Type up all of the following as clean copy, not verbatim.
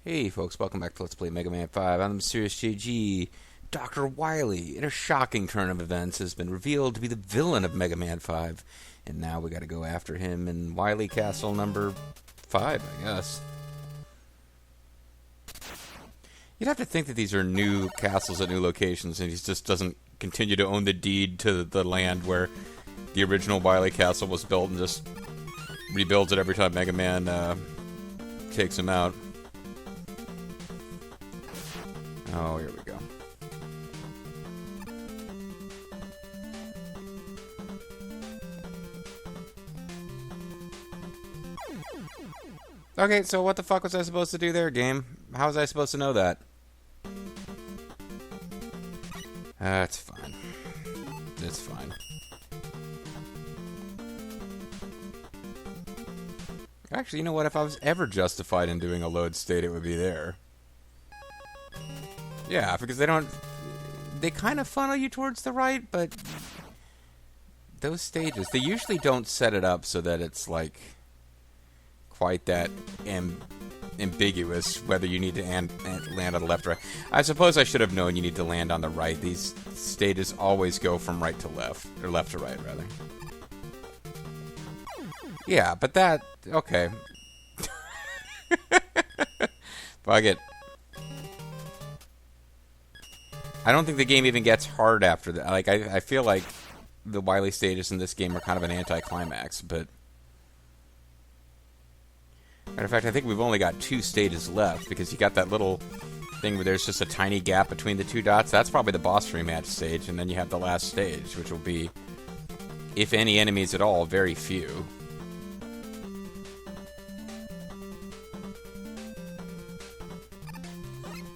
Hey folks, welcome back to Let's Play Mega Man 5. I'm the Mysterious JG. Dr. Wily, in a shocking turn of events, has been revealed to be the villain of Mega Man 5. And now we gotta go after him in Wily Castle number 5, I guess. You'd have to think that these are new castles at new locations, and he just doesn't continue to own the deed to the land where the original Wily Castle was built and just rebuilds it every time Mega Man takes him out. Oh, here we go. Okay, so what the fuck was I supposed to do there, game? How was I supposed to know that? It's fine. It's fine. Actually, you know what? If I was ever justified in doing a load state, it would be there. Yeah, because they kind of funnel you towards the right, but those stages, they usually don't set it up so that it's, like, quite that ambiguous whether you need to land on the left or right. I suppose I should have known you need to land on the right. These stages always go from right to left, or left to right, rather. Yeah, but that... okay. Fuck it. I don't think the game even gets hard after that. Like, I feel like the Wily stages in this game are kind of an anticlimax, but... matter of fact, I think we've only got 2 stages left, because you got that little thing where there's just a tiny gap between the 2 dots. That's probably the boss rematch stage, and then you have the last stage, which will be, if any enemies at all, very few.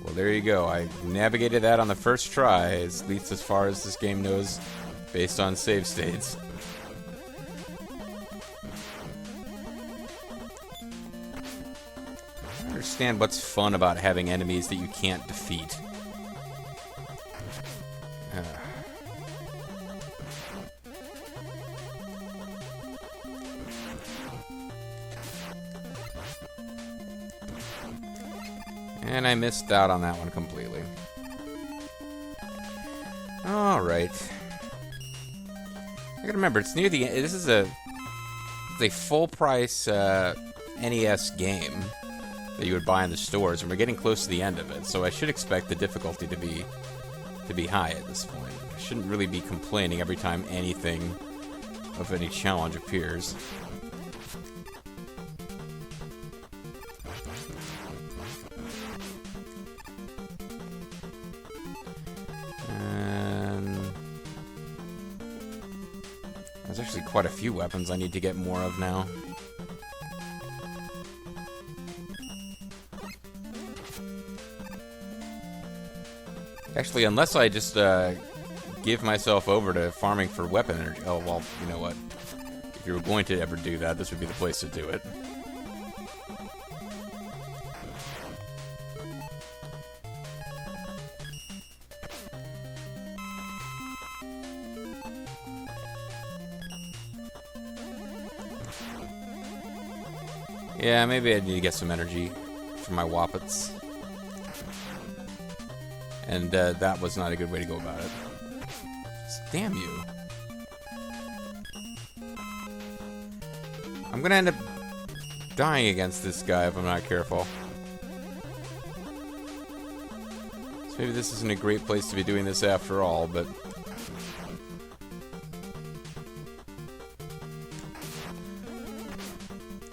Well, there you go. I navigated that on the first try, at least as far as this game knows, based on save states. I don't understand what's fun about having enemies that you can't defeat. And I missed out on that one completely. Alright. I gotta remember, it's near the end. This is a full price NES game that you would buy in the stores, and we're getting close to the end of it, so I should expect the difficulty to be high at this point. I shouldn't really be complaining every time anything of any challenge appears. There's actually quite a few weapons I need to get more of now. Actually, unless I just give myself over to farming for weapon energy. Oh, well, you know what? If you were going to ever do that, this would be the place to do it. Yeah, maybe I need to get some energy for my Woppets. And that was not a good way to go about it. Damn you. I'm gonna end up dying against this guy if I'm not careful. So maybe this isn't a great place to be doing this after all, but...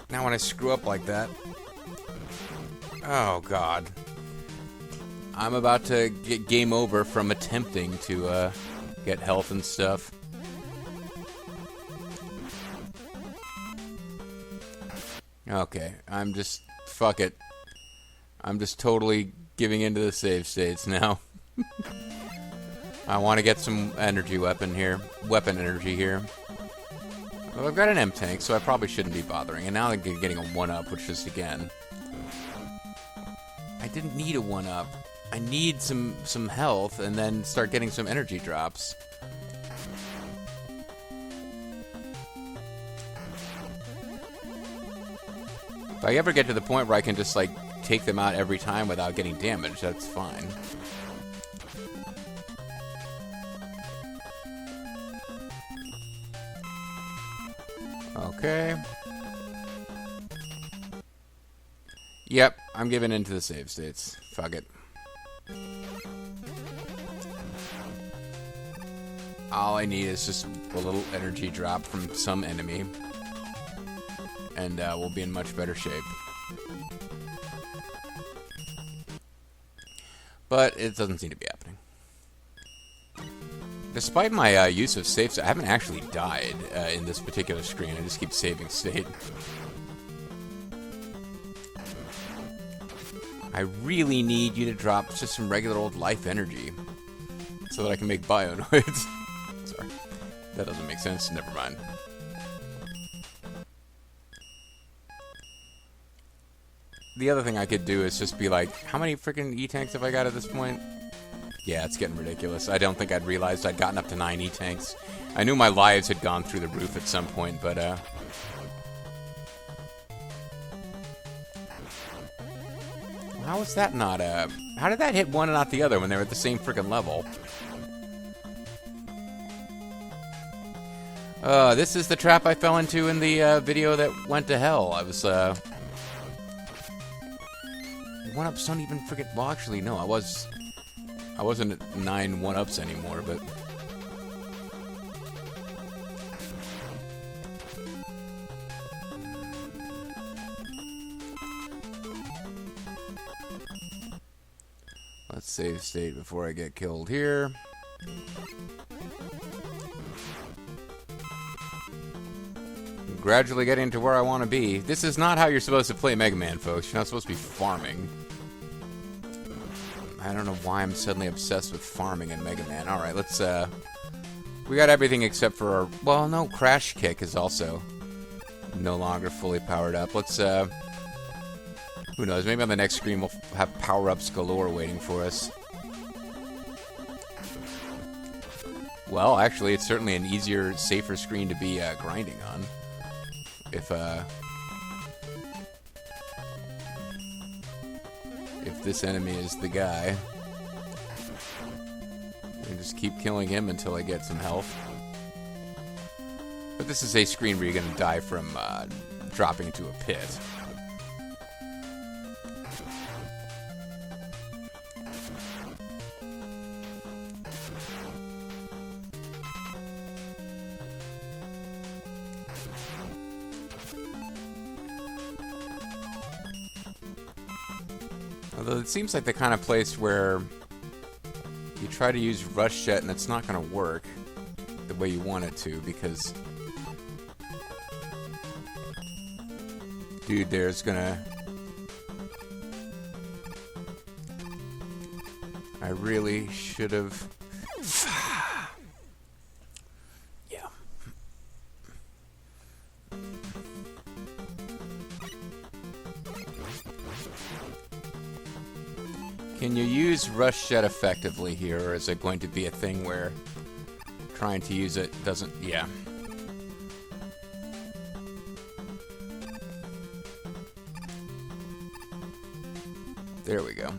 now when I screw up like that... oh, God. I'm about to get game over from attempting to get health and stuff. Okay, I'm just... fuck it. I'm just totally giving into the save states now. I want to get some energy weapon energy here. Well, I've got an M-Tank, so I probably shouldn't be bothering. And now I'm getting a 1-up, which is, again... I didn't need a 1-up. I need some health, and then start getting some energy drops. I ever get to the point where I can just, like, take them out every time without getting damaged, that's fine. Okay. Yep, I'm giving in to the save states. Fuck it. All I need is just a little energy drop from some enemy. And we'll be in much better shape. But it doesn't seem to be happening. Despite my use of saves, I haven't actually died in this particular screen. I just keep saving state. I really need you to drop just some regular old life energy so that I can make bionoids. Sorry. That doesn't make sense. Never mind. The other thing I could do is just be like, how many freaking E-tanks have I got at this point? Yeah, it's getting ridiculous. I don't think I'd realized I'd gotten up to 9 E-tanks. I knew my lives had gone through the roof at some point, but, how was that not, how did that hit one and not the other when they were at the same freaking level? This is the trap I fell into in the, video that went to hell. I was, one-ups don't even freaking... Well, actually, no, I wasn't at 9 one-ups anymore, but... Let's save state before I get killed here. I'm gradually getting to where I want to be. This is not how you're supposed to play Mega Man, folks. You're not supposed to be farming. I don't know why I'm suddenly obsessed with farming in Mega Man. Alright, let's, we got everything except for our... Well, no, Crash Kick is also no longer fully powered up. Let's, who knows, maybe on the next screen we'll have power-ups galore waiting for us. Well, actually, it's certainly an easier, safer screen to be, grinding on. If this enemy is the guy. And just keep killing him until I get some health. But this is a screen where you're going to die from dropping into a pit. Although it seems like the kind of place where you try to use Rush Jet and it's not going to work the way you want it to, because dude there's gonna... I really should have... Yeah. Can you use Rush Jet effectively here, or is it going to be a thing where trying to use it doesn't... Yeah. There we go.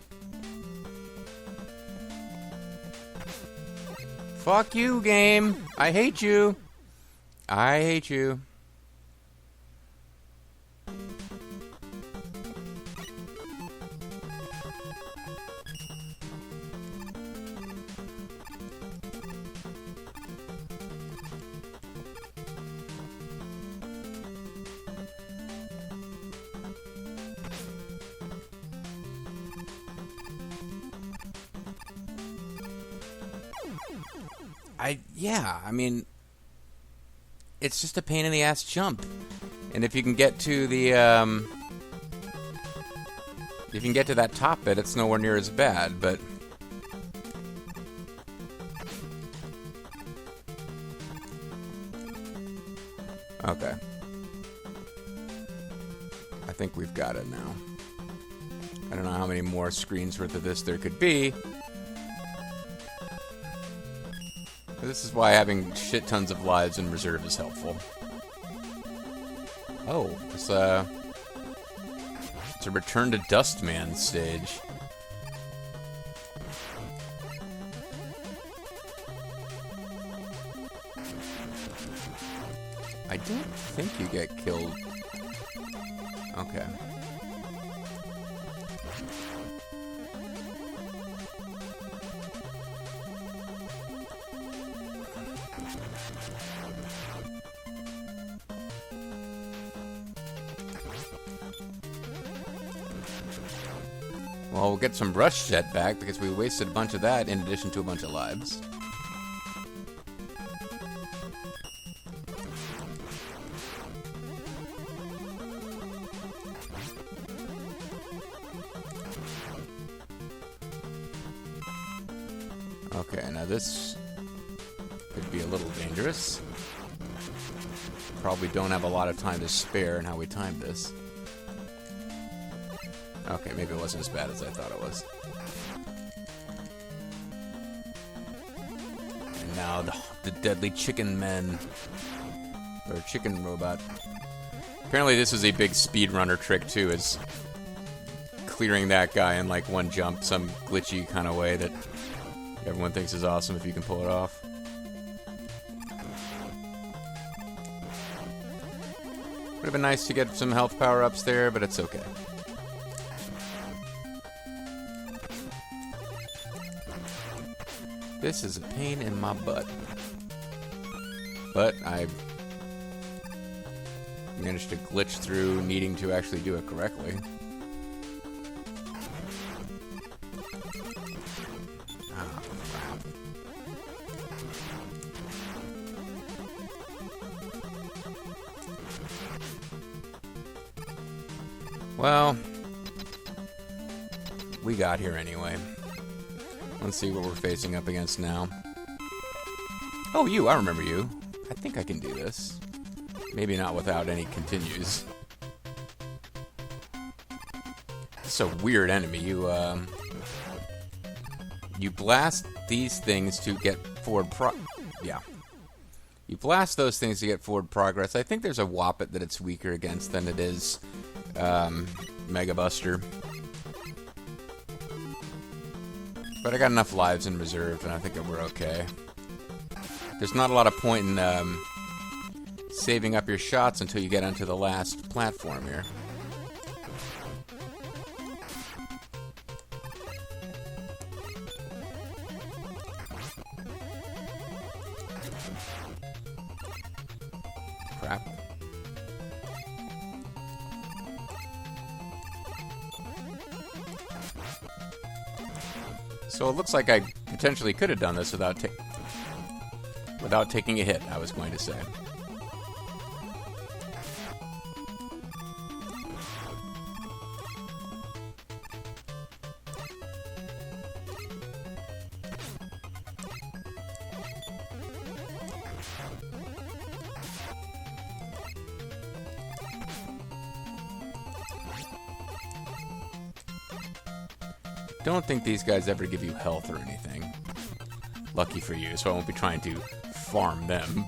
Fuck you, game! I hate you! I hate you. Yeah, I mean, it's just a pain in the ass jump. And if you can get to the, if you can get to that top bit, it's nowhere near as bad, but... Okay. I think we've got it now. I don't know how many more screens worth of this there could be. This is why having shit tons of lives in reserve is helpful. Oh, this, a Return to Dustman stage. I don't think you get killed. Okay. Well, we'll get some Rush Jet back because we wasted a bunch of that in addition to a bunch of lives. Okay, now this could be a little dangerous. Probably don't have a lot of time to spare in how we timed this. Okay, maybe it wasn't as bad as I thought it was. And now the deadly chicken men. Or chicken robot. Apparently this is a big speedrunner trick too, is clearing that guy in like one jump, some glitchy kind of way that everyone thinks is awesome if you can pull it off. Would have been nice to get some health power-ups there, but it's okay. This is a pain in my butt. But I managed to glitch through needing to actually do it correctly. Oh, crap. Well, we got here anyway. Let's see what we're facing up against now. Oh, you! I remember you. I think I can do this. Maybe not without any continues. It's a weird enemy. You blast these things to get forward yeah. You blast those things to get forward progress. I think there's a Whoppet that it's weaker against than it is Mega Buster. But I got enough lives in reserve, and I think that we're okay. There's not a lot of point in saving up your shots until you get onto the last platform here. Crap. So it looks like I potentially could have done this without taking a hit, I was going to say. Don't think these guys ever give you health or anything. Lucky for you, so I won't be trying to farm them.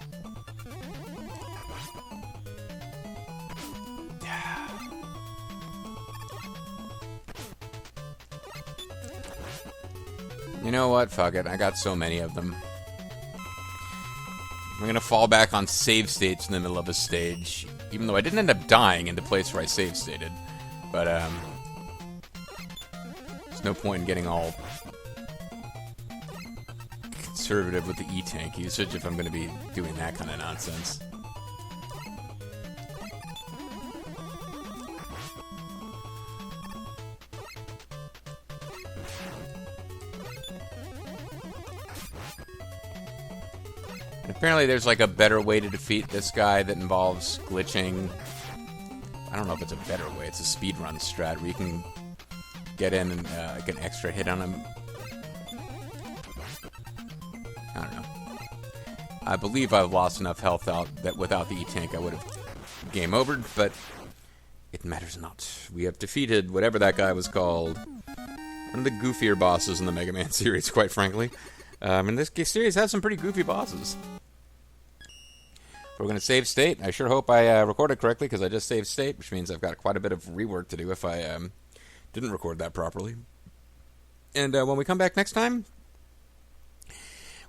You know what? Fuck it. I got so many of them. I'm gonna fall back on save states in the middle of a stage, even though I didn't end up dying in the place where I save stated. But, there's no point in getting all conservative with the E-Tank usage if I'm going to be doing that kind of nonsense. And apparently there's like a better way to defeat this guy that involves glitching. I don't know if it's a better way. It's a speedrun strat where you can get in and get an extra hit on him. I don't know. I believe I've lost enough health out that without the E-Tank I would have game overed, but it matters not. We have defeated whatever that guy was called. One of the goofier bosses in the Mega Man series, quite frankly. And this series has some pretty goofy bosses. We're going to save state. I sure hope I recorded correctly because I just saved state, which means I've got quite a bit of rework to do if I didn't record that properly. And when we come back next time,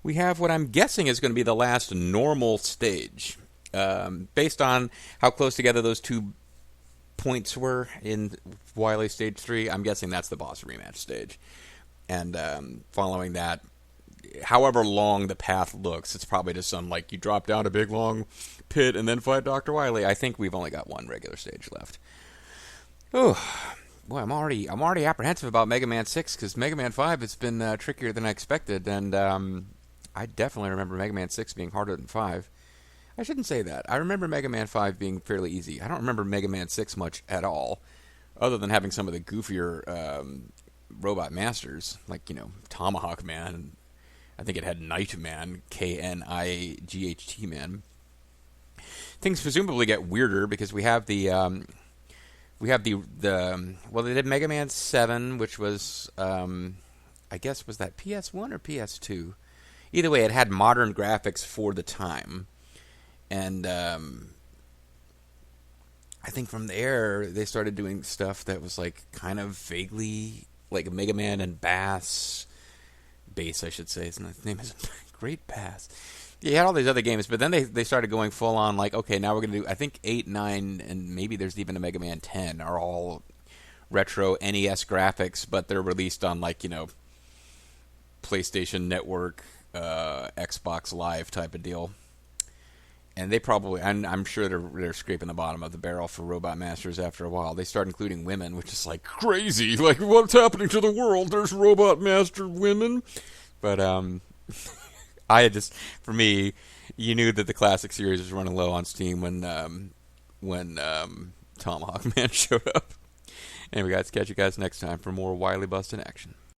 we have what I'm guessing is going to be the last normal stage. Based on how close together those 2 points were in Wily Stage 3, I'm guessing that's the boss rematch stage. And following that, however long the path looks, it's probably just some, like, you drop down a big, long pit and then fight Dr. Wily. I think we've only got 1 regular stage left. Oh, boy, I'm already apprehensive about Mega Man 6, because Mega Man 5 has been trickier than I expected, and I definitely remember Mega Man 6 being harder than 5. I shouldn't say that. I remember Mega Man 5 being fairly easy. I don't remember Mega Man 6 much at all, other than having some of the goofier robot masters, like, Tomahawk Man, and I think it had Knight Man, Knight Man. Things presumably get weirder because we have the well, they did Mega Man 7, which was I guess, was that PS1 or PS2? Either way, it had modern graphics for the time. And I think from there, they started doing stuff that was like kind of vaguely like Mega Man and Bass, I should say. His name is Great Bass. Yeah, you had all these other games, but then they started going full on like, okay, now we're going to do, I think 8, 9, and maybe there's even a Mega Man 10 are all retro NES graphics, but they're released on like, PlayStation Network, Xbox Live type of deal. And they probably, I'm sure they're scraping the bottom of the barrel for Robot Masters after a while. They start including women, which is like crazy. Like, what's happening to the world? There's Robot Master women. But for me, you knew that the classic series was running low on Steam when Tomahawk Man showed up. Anyway, guys, catch you guys next time for more Wily Bust in action.